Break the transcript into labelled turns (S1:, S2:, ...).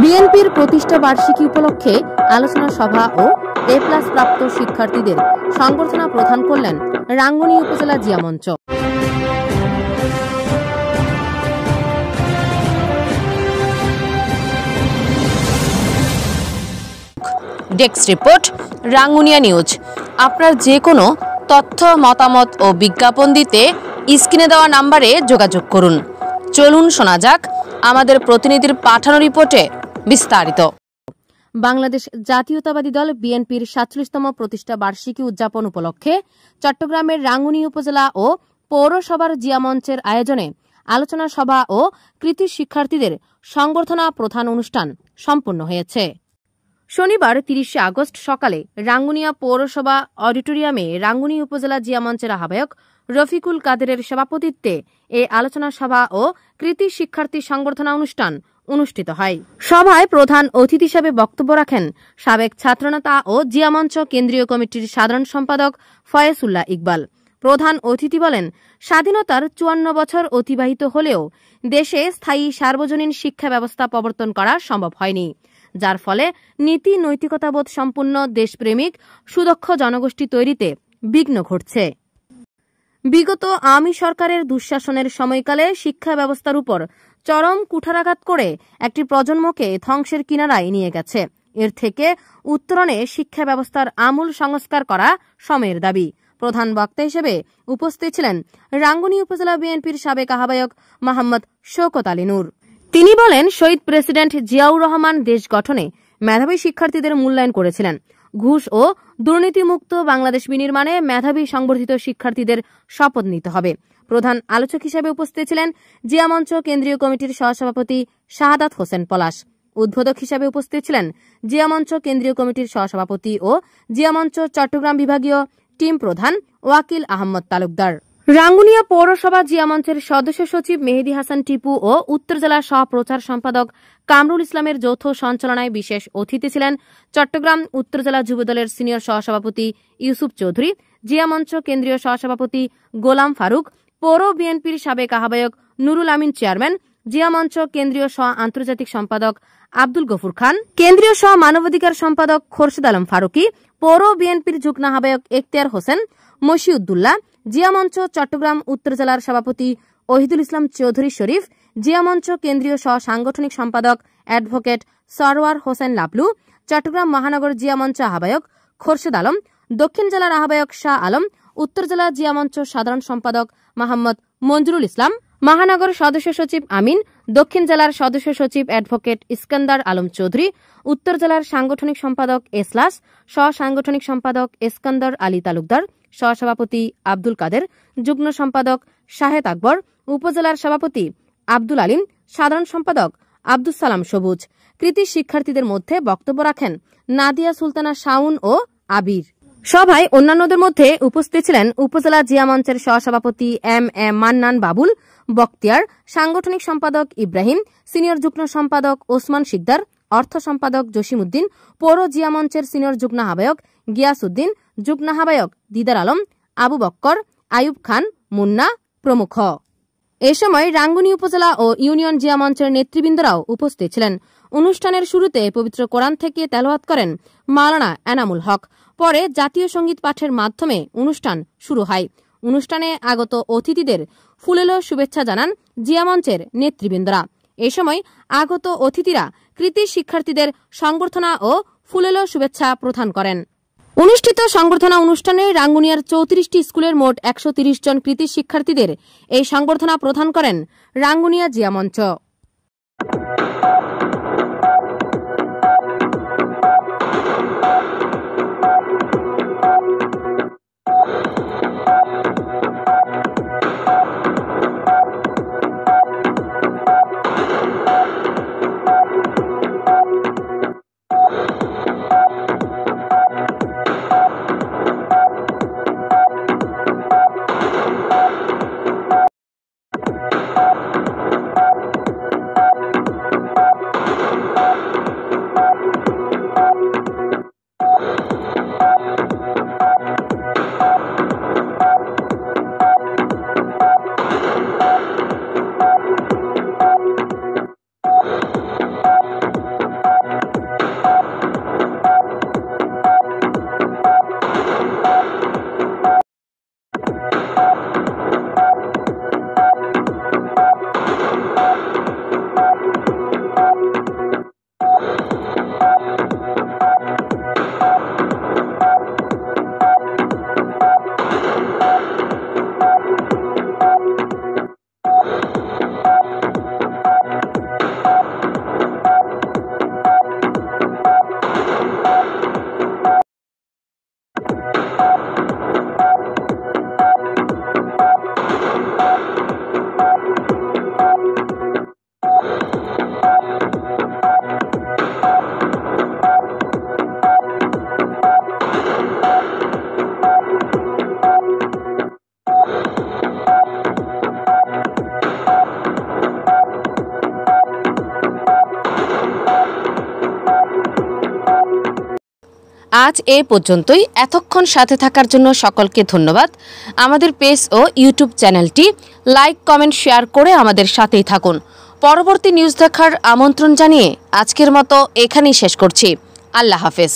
S1: বিএনপির প্রতিষ্ঠা বার্ষিকী উপলক্ষে আলোচনা সভা ও এ+ প্রাপ্ত শিক্ষার্থীদের সংবর্ধনা প্রদান করলেন রাঙ্গুনিয়া উপজেলা জিয়া মঞ্চ। Desk report, Rangunia news. আপনার যে কোনো তথ্য, মতামত ও বিজ্ঞাপন দিতে স্ক্রিনে দেওয়া নম্বরে যোগাযোগ করুন। চলুন শোনা যাক আমাদের প্রতিনিধির পাঠানো রিপোর্টে বিস্তারিত। বাংলাদেশ জাতীয়তাবাদী দল বিএনপির ৪৭তম প্রতিষ্ঠা বার্ষিকী উদযাপন উপলক্ষে চট্টগ্রামের রাঙ্গুনিয়া উপজেলা ও পৌরসভার জিয়া মঞ্চের আয়োজনে আলোচনা সভা ও কৃতি শিক্ষার্থীদের সংবর্ধনা প্রধান অনুষ্ঠান সম্পন্ন হয়েছে। শনিবার ৩০ আগস্ট সকালে রাঙ্গুনিয়া পৌরসভা অডিটোরিয়ামে রাঙ্গুনিয়া উপজেলা জিয়া মঞ্চের আহ্বায়ক রফিকুল কাদেরের সভাপতিত্বে এ আলোচনা সভা ও কৃতি শিক্ষার্থী সংবর্ধনা অনুষ্ঠান অনুষ্ঠিত হয়। সভায় প্রধান অতিথি হিসেবে বক্তব্য রাখেন সাবেক ছাত্রনেতা ও জিয়া মঞ্চ কেন্দ্রীয় কমিটির সাধারণ সম্পাদক ফয়েজুল্লাহ ইকবাল। প্রধান অতিথি বলেন, স্বাধীনতার ৫৪ বছর অতিবাহিত হলেও দেশে স্থায়ী সার্বজনীন শিক্ষা ব্যবস্থা প্রবর্তন করা সম্ভব হয়নি, যার ফলে নীতি নৈতিকতাবোধ সম্পন্ন দেশপ্রেমিক সুদক্ষ জনগোষ্ঠী তৈরিতে বিঘ্ন ঘটছে। বিগত আওয়ামী সরকারের দুঃশাসনের সময়কালে শিক্ষা ব্যবস্থার উপর চরম কুঠারাঘাত করে একটি প্রজন্মকে ধ্বংসের কিনারায় নিয়ে গেছে। এর থেকে উত্তরণে শিক্ষা ব্যবস্থার আমূল সংস্কার করা সময়ের দাবি। প্রধান বক্তা হিসেবে উপস্থিত ছিলেন রাঙ্গুনিয়া উপজেলা বিএনপির সাবেক আহ্বায়ক মোহাম্মদ শওকত আলী নূর। তিনি বলেন, শহীদ প্রেসিডেন্ট জিয়াউর রহমান দেশ গঠনে মেধাবী শিক্ষার্থীদের মূল্যায়ন করেছিলেন। ঘুষ ও দুর্নীতিমুক্ত বাংলাদেশ বিনির্মাণে মেধাবী সংবর্ধিত শিক্ষার্থীদের শপথ নিতে হবে। প্রধান আলোচক হিসেবে উপস্থিত ছিলেন জিয়া মঞ্চ কেন্দ্রীয় কমিটির সহসভাপতি শাহাদাত হোসেন পলাশ। উদ্বোধক হিসেবে উপস্থিত ছিলেন জিয়া মঞ্চ কেন্দ্রীয় কমিটির সহসভাপতি ও জিয়া মঞ্চ চট্টগ্রাম বিভাগীয় টিম প্রধান ওয়াকিল আহমদ তালুকদার। রাঙ্গুনিয়া পৌরসভা জিয়া মঞ্চের সদস্য সচিব মেহেদী হাসান টিপু ও উত্তর জেলা সহপ্রচার সম্পাদক কামরুল ইসলামের যৌথ সঞ্চালনায় বিশেষ অতিথি ছিলেন চট্টগ্রাম উত্তর জেলা যুবদলের সিনিয়র সহসভাপতি ইউসুফ চৌধুরী, জিয়া মঞ্চ কেন্দ্রীয় সহসভাপতি গোলাম ফারুক, পৌর বিএনপির সাবেক আহ্বায়ক নুরুল আমিন চেয়ারম্যান, জিয়া মঞ্চ কেন্দ্রীয় সহ আন্তর্জাতিক সম্পাদক আব্দুল গফুর খান, কেন্দ্রীয় সহ মানবাধিকার সম্পাদক খোরশেদ আলম ফারুকি, পৌর বিএনপির যুগ্ম আহ্বায়ক এখতিয়ার হোসেন মশিউদ্দুল্লাহ, জিয়া মঞ্চ চট্টগ্রাম উত্তর জেলার সভাপতি ওহিদুল ইসলাম চৌধুরী শরীফ, জিয়া মঞ্চ কেন্দ্রীয় সহ সাংগঠনিক সম্পাদক অ্যাডভোকেট সরওয়ার হোসেন লাবলু, চট্টগ্রাম মহানগর জিয়া মঞ্চ আহ্বায়ক খোরশেদ আলম, দক্ষিণ জেলার আহ্বায়ক শাহ আলম, উত্তর জেলা জিয়া মঞ্চ সাধারণ সম্পাদক মোহাম্মদ মঞ্জুরুল ইসলাম, মহানগর সদস্য সচিব আমিন, দক্ষিণ জেলার সদস্য সচিব অ্যাডভোকেট ইস্কান্দার আলম চৌধুরী, উত্তর জেলার সাংগঠনিক সম্পাদক এসলাস, সহ সাংগঠনিক সম্পাদক এস্কান্দর আলী তালুকদার, সহসভাপতি আব্দুল কাদের, যুগ্ম সম্পাদক শাহেদ আকবর, উপজেলার সভাপতি আব্দুল আলিম, সাধারণ সম্পাদক আব্দুস সালাম সবুজ। কৃতি শিক্ষার্থীদের মধ্যে বক্তব্য রাখেন নাদিয়া সুলতানা শাউন ও আবির। সভায় অন্যান্যদের মধ্যে উপস্থিত ছিলেন উপজেলা জিয়া মঞ্চের সহসভাপতি এম এম মান্নান বাবুল বক্তিয়ার, সাংগঠনিক সম্পাদক ইব্রাহিম, সিনিয়র যুগ্ম সম্পাদক ওসমান শিকদার, অর্থ সম্পাদক জসিমউদ্দিন, পৌর জিয়া মঞ্চের সিনিয়র যুগ্ম আহ্বায়ক গিয়াসউদ্দিন, যুগ্ম আহ্বায়ক দিদার আলম, আবু বক্কর, আয়ুব খান, মুন্না প্রমুখ। এ সময় রাঙ্গুনিয়া উপজেলা ও ইউনিয়ন জিয়া মঞ্চের নেতৃবৃন্দরাও উপস্থিত ছিলেন। অনুষ্ঠানের শুরুতে পবিত্র কোরআন থেকে তেলাওয়াত করেন মাওলানা এনামুল হক। পরে জাতীয় সঙ্গীত পাঠের মাধ্যমে অনুষ্ঠান শুরু হয়। অনুষ্ঠানে আগত অতিথিদের ফুলেল শুভেচ্ছা জানান জিয়া মঞ্চের নেতৃবৃন্দরা। এ সময় আগত অতিথিরা কৃতি শিক্ষার্থীদের সংবর্ধনা ও ফুলেল শুভেচ্ছা প্রদান করেন। অনুষ্ঠিত সংবর্ধনা অনুষ্ঠানে রাঙ্গুনিয়ার ৩৪টি স্কুলের মোট ১৩০ জন কৃতি শিক্ষার্থীদের এই সংবর্ধনা প্রদান করেন রাঙ্গুনিয়া জিয়া মঞ্চ। আজ এ পর্যন্তই। এতক্ষণ সাথে থাকার জন্য সকলকে ধন্যবাদ। আমাদের পেজ ও ইউটিউব চ্যানেলটি লাইক, কমেন্ট, শেয়ার করে আমাদের সাথেই থাকুন। পরবর্তী নিউজ দেখার আমন্ত্রণ জানিয়ে আজকের মতো এখানেই শেষ করছি। আল্লাহ হাফেজ।